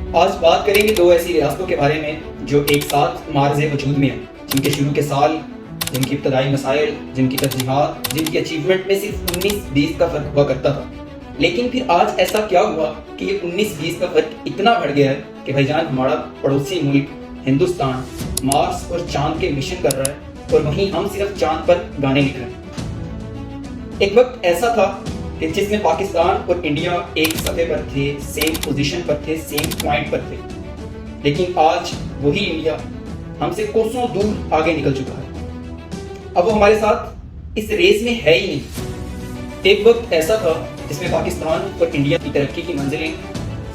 आज बात करेंगे दो ऐसी रियासतों के बारे में जो एक साथ मार्ज़ वजूद में हैं, जिनके शुरू के साल, जिनकी इब्तदाई मसाइल, जिनकी तरजीहात, जिनकी अचीवमेंट में सिर्फ 19-20 का फ़र्क हुआ करता था। लेकिन फिर आज ऐसा क्या हुआ कि ये 19-20 का फ़र्क इतना बढ़ गया है कि भाईजान हमारा पड़ोसी मुल्क हिंदुस्तान मार्स और चांद के मिशन कर रहा है और वहीं हम सिर्फ चांद पर गाने लिख रहे हैं। एक वक्त ऐसा था कि जिसमें पाकिस्तान और इंडिया एक सफ़े पर थे, सेम पोजीशन पर थे, सेम पॉइंट पर थे। लेकिन आज वही इंडिया हमसे कोसों दूर आगे निकल चुका है। अब वो हमारे साथ इस रेस में है ही नहीं। एक वक्त ऐसा था जिसमें पाकिस्तान और इंडिया की तरक्की की मंजिलें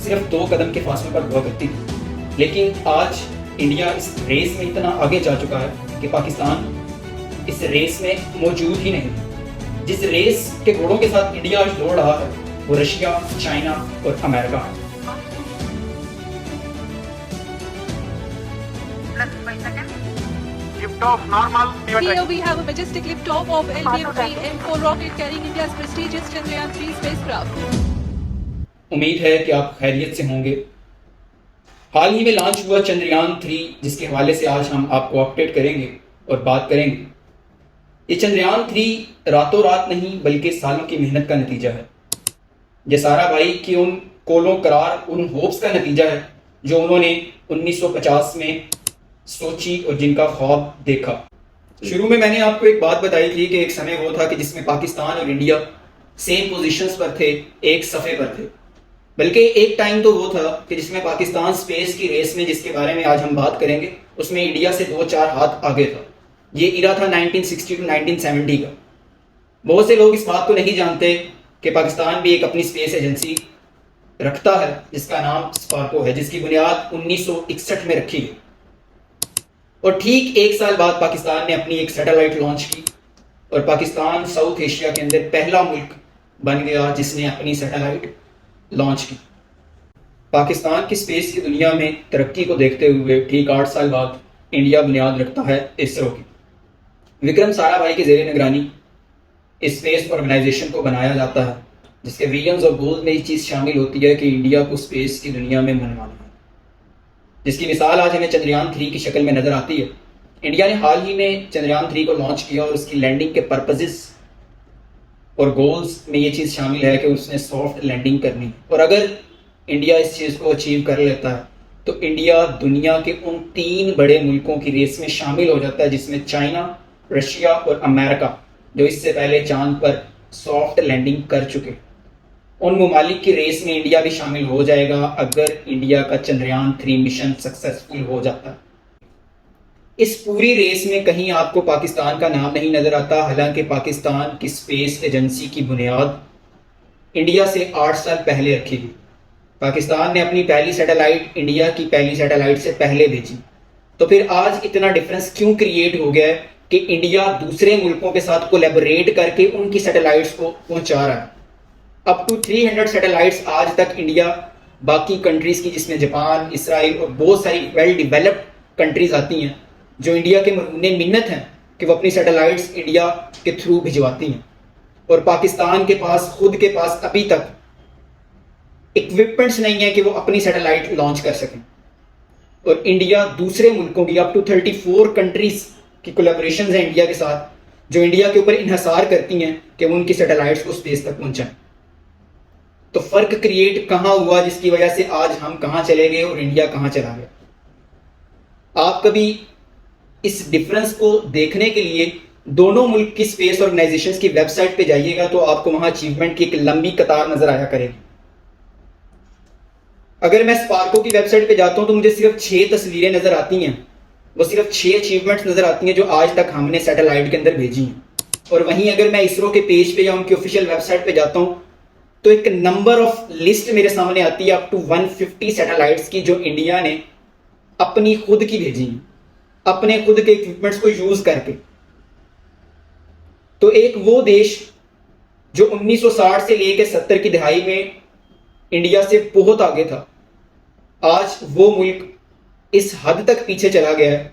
सिर्फ 2 कदम के फासले पर हुआ करती थी। लेकिन आज इंडिया इस रेस में इतना आगे जा चुका है कि पाकिस्तान इस रेस में मौजूद ही नहीं। जिस रेस के घोड़ों के साथ इंडिया आज दौड़ रहा है वो रशिया, चाइना और अमेरिका है। Liftoff normal. Here we have a majestic liftoff of LVM-3 M4 rocket carrying India's prestigious Chandrayaan-3 spacecraft. उम्मीद है कि आप खैरियत से होंगे। हाल ही में लॉन्च हुआ चंद्रयान 3, जिसके हवाले से आज हम आपको अपडेट करेंगे और बात करेंगे। ये चंद्रयान 3 रातों रात नहीं बल्कि सालों की मेहनत का नतीजा है। ये सारा भाई की उन कोलों करार, उन होप्स का नतीजा है जो उन्होंने 1950 में सोची और जिनका ख्वाब देखा। शुरू में मैंने आपको एक बात बताई थी कि एक समय वो था कि जिसमें पाकिस्तान और इंडिया सेम पोजीशंस पर थे, एक सफ़े पर थे। बल्कि एक टाइम तो वो था कि जिसमें पाकिस्तान स्पेस की रेस में, जिसके बारे में आज हम बात करेंगे, उसमें इंडिया से 2-4 हाथ आगे था। ये इरा था 1960 टू 1970 का। बहुत से लोग इस बात को नहीं जानते कि पाकिस्तान भी एक अपनी स्पेस एजेंसी रखता है जिसका नाम स्पार्को है, जिसकी बुनियाद 1961 में रखी गई। और ठीक 1 साल बाद पाकिस्तान ने अपनी एक सैटेलाइट लॉन्च की और पाकिस्तान साउथ एशिया के अंदर पहला मुल्क बन गया जिसने अपनी सैटेलाइट लॉन्च की। पाकिस्तान की स्पेस की दुनिया में तरक्की को देखते हुए ठीक 8 साल बाद इंडिया बुनियाद रखता है इसरो की। विक्रम साराभाई के ज़ेरे निगरानी इस स्पेस ऑर्गेनाइजेशन को बनाया जाता है, जिसके विजन्स और गोल्स में ये चीज़ शामिल होती है कि इंडिया को स्पेस की दुनिया में मनवाना है, जिसकी मिसाल आज हमें चंद्रयान 3 की शक्ल में नज़र आती है। इंडिया ने हाल ही में चंद्रयान 3 को लॉन्च किया और उसकी लैंडिंग के पर्पजेस और गोल्स में ये चीज़ शामिल है कि उसने सॉफ्ट लैंडिंग करनी है। और अगर इंडिया इस चीज़ को अचीव कर लेता है तो इंडिया दुनिया के उन 3 बड़े मुल्कों की रेस में शामिल हो जाता है, जिसमें चाइना, रशिया और अमेरिका, जो इससे पहले चांद पर सॉफ्ट लैंडिंग कर चुके। उन ममालिक की रेस में इंडिया भी शामिल हो जाएगा अगर इंडिया का चंद्रयान 3 मिशन सक्सेसफुल हो जाता है। इस पूरी रेस में कहीं आपको पाकिस्तान का नाम नहीं नजर आता, हालांकि पाकिस्तान की स्पेस एजेंसी की बुनियाद इंडिया से 8 साल पहले रखी गई। पाकिस्तान ने अपनी पहली सैटेलाइट इंडिया की पहली सैटेलाइट से पहले भेजी। तो फिर आज इतना डिफरेंस क्यों क्रिएट हो गया है कि इंडिया दूसरे मुल्कों के साथ कोलैबोरेट करके उनकी सैटेलाइट्स को पहुंचा रहा है। अप टू 300 सैटेलाइट्स आज तक इंडिया बाकी कंट्रीज की, जिसमें जापान, इसराइल और बहुत सारी वेल डेवलप्ड कंट्रीज आती हैं, जो इंडिया के मरहूने मिन्नत हैं कि वो अपनी सैटेलाइट्स इंडिया के थ्रू भिजवाती हैं। और पाकिस्तान के पास खुद के पास अभी तक इक्विपमेंट्स नहीं है कि वो अपनी सैटेलाइट लॉन्च कर सकें। और इंडिया दूसरे मुल्कों की, अप टू 34 कंट्रीज की कोलैबोरेशंस हैं इंडिया के साथ, जो इंडिया के ऊपर इन्हसार करती हैं कि वो उनकी सैटेलाइट्स को स्पेस तक पहुंचाएं। तो फर्क क्रिएट कहां हुआ जिसकी वजह से आज हम कहां चले गए और इंडिया कहां चला गया। आप कभी इस डिफरेंस को देखने के लिए दोनों मुल्क की स्पेस ऑर्गेनाइजेशंस की वेबसाइट पे जाइएगा तो आपको वहां अचीवमेंट की एक लंबी कतार नजर आया करेगी। अगर मैं स्पार्को की वेबसाइट पे जाता हूं तो मुझे सिर्फ 6 तस्वीरें नजर आती हैं। वो सिर्फ 6 अचीवमेंट्स नजर आती हैं जो आज तक हमने सैटेलाइट के अंदर भेजी हैं। और वहीं अगर मैं इसरो के पेज पे या उनकी ऑफिशियल वेबसाइट पे जाता हूं तो एक नंबर ऑफ लिस्ट मेरे सामने आती है अप टू 150 सैटेलाइट्स की, जो इंडिया ने अपनी खुद की भेजी हैं, अपने खुद के इक्विपमेंट्स को यूज करके। तो एक वो देश जो 1960 से लेकर 70 की दहाई में इंडिया से बहुत आगे था, आज वो मुल्क इस हद तक पीछे चला गया है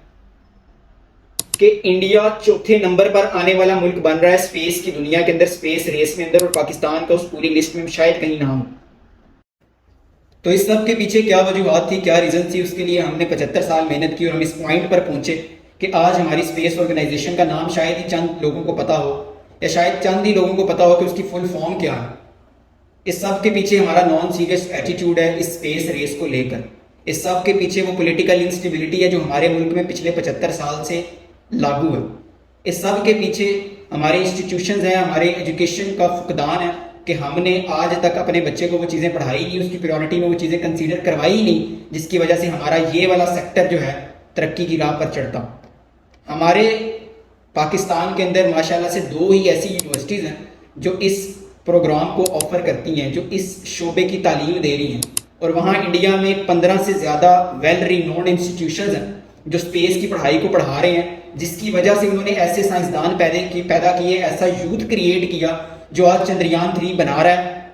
कि इंडिया चौथे नंबर पर आने वाला मुल्क बन रहा है स्पेस की दुनिया के अंदर, स्पेस रेस में अंदर, और पाकिस्तान का उस पूरी लिस्ट में शायद कहीं ना हो। तो इस सब के पीछे क्या वजूहत थी, क्या रीज़न थी, उसके लिए हमने 75 साल मेहनत की और हम इस पॉइंट पर पहुंचे कि आज हमारी स्पेस ऑर्गेनाइजेशन का नाम शायद ही चंद लोगों को पता हो, या शायद चंद ही लोगों को पता हो कि उसकी फुल फॉर्म क्या है। इस सब के पीछे हमारा नॉन सीरियस एटीट्यूड है इस स्पेस रेस को लेकर। इस सब के पीछे वो पॉलिटिकल इंस्टेबिलिटी है जो हमारे मुल्क में पिछले 75 साल से लागू है। इस सब के पीछे हमारे इंस्टीट्यूशंस हैं, हमारे एजुकेशन का फुकदान है कि हमने आज तक अपने बच्चे को वो चीज़ें पढ़ाई नहीं, उसकी प्रायोरिटी में वो चीज़ें कंसीडर करवाई ही नहीं, जिसकी वजह से हमारा ये वाला सेक्टर जो है तरक्की की राह पर चढ़ता। हमारे पाकिस्तान के अंदर माशाल्लाह से 2 ही ऐसी यूनिवर्सिटीज़ हैं जो इस प्रोग्राम को ऑफर करती हैं, जो इस शोबे की तालीम दे रही हैं, और वहाँ इंडिया में 15 से ज़्यादा वेल रिनोन्ड इंस्टीट्यूशंस हैं जो स्पेस की पढ़ाई को पढ़ा रहे हैं, जिसकी वजह से उन्होंने ऐसे साइंसदान पैदा किए, ऐसा यूथ क्रिएट किया जो आज चंद्रयान 3 बना रहा है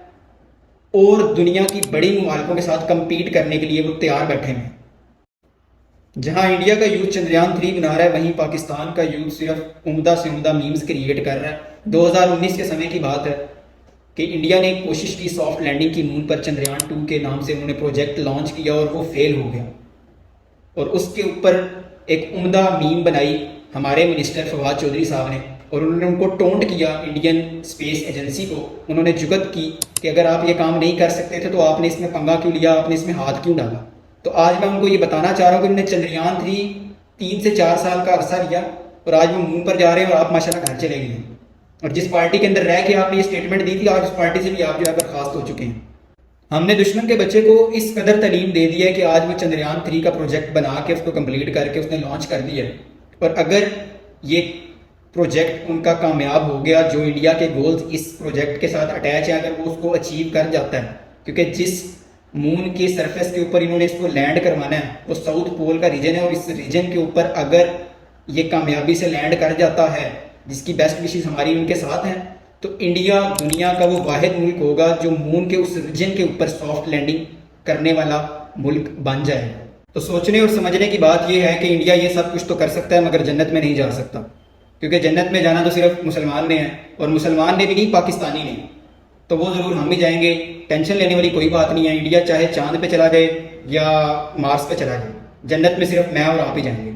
और दुनिया की बड़ी ममालिकों के साथ कम्पीट करने के लिए वो तैयार बैठे हैं। जहां इंडिया का यूथ चंद्रयान 3 बना रहा है, वहीं पाकिस्तान का यूथ सिर्फ उम्दा से उम्दा मीम्स क्रिएट कर रहा है। 2019 के समय की बात है कि इंडिया ने एक कोशिश की सॉफ्ट लैंडिंग की मून पर, चंद्रयान 2 के नाम से उन्होंने प्रोजेक्ट लॉन्च किया और वो फेल हो गया। और उसके ऊपर एक उम्दा मीम बनाई हमारे मिनिस्टर फवाद चौधरी साहब ने, और उन्होंने उनको टोंट किया इंडियन स्पेस एजेंसी को। उन्होंने जुगत की कि अगर आप ये काम नहीं कर सकते थे तो आपने इसमें पंगा क्यों लिया, आपने इसमें हाथ क्यों डाला। तो आज मैं उनको ये बताना चाह रहा हूँ कि उन्होंने चंद्रयान 3 से 4 साल का अरसा लिया और आज वो मून पर जा रहे हैं और आप माशाल्लाह घर चले गए हैं। और जिस पार्टी के अंदर रह के आपने ये स्टेटमेंट दी थी, आज उस पार्टी से भी आप जो है बर्खास्त हो चुके हैं। हमने दुश्मन के बच्चे को इस कदर तालीम दे दी है कि आज वो चंद्रयान 3 का प्रोजेक्ट बना के उसको कंप्लीट करके उसने लॉन्च कर दिया है। और अगर ये प्रोजेक्ट उनका कामयाब हो गया, जो इंडिया के गोल्स इस प्रोजेक्ट के साथ अटैच है, अगर वो उसको अचीव कर जाता है, क्योंकि जिस मून की सरफेस के ऊपर इन्होंने इसको लैंड करवाना है वो साउथ पोल का रीजन है, और इस रीजन के ऊपर अगर ये कामयाबी से लैंड कर जाता है, जिसकी बेस्ट विशेष हमारी उनके साथ हैं, तो इंडिया दुनिया का वो वाहिद मुल्क होगा जो मून के उस रीजन के ऊपर सॉफ्ट लैंडिंग करने वाला मुल्क बन जाए। तो सोचने और समझने की बात यह है कि इंडिया ये सब कुछ तो कर सकता है मगर जन्नत में नहीं जा सकता, क्योंकि जन्नत में जाना तो सिर्फ मुसलमान ने है, और मुसलमान ने भी नहीं, पाकिस्तानी ने। तो वो ज़रूर हम भी जाएंगे, टेंशन लेने वाली कोई बात नहीं है। इंडिया चाहे चांद पे चला जाए या मार्स पे चला जाए, जन्नत में सिर्फ मैं और आप ही जाएंगे।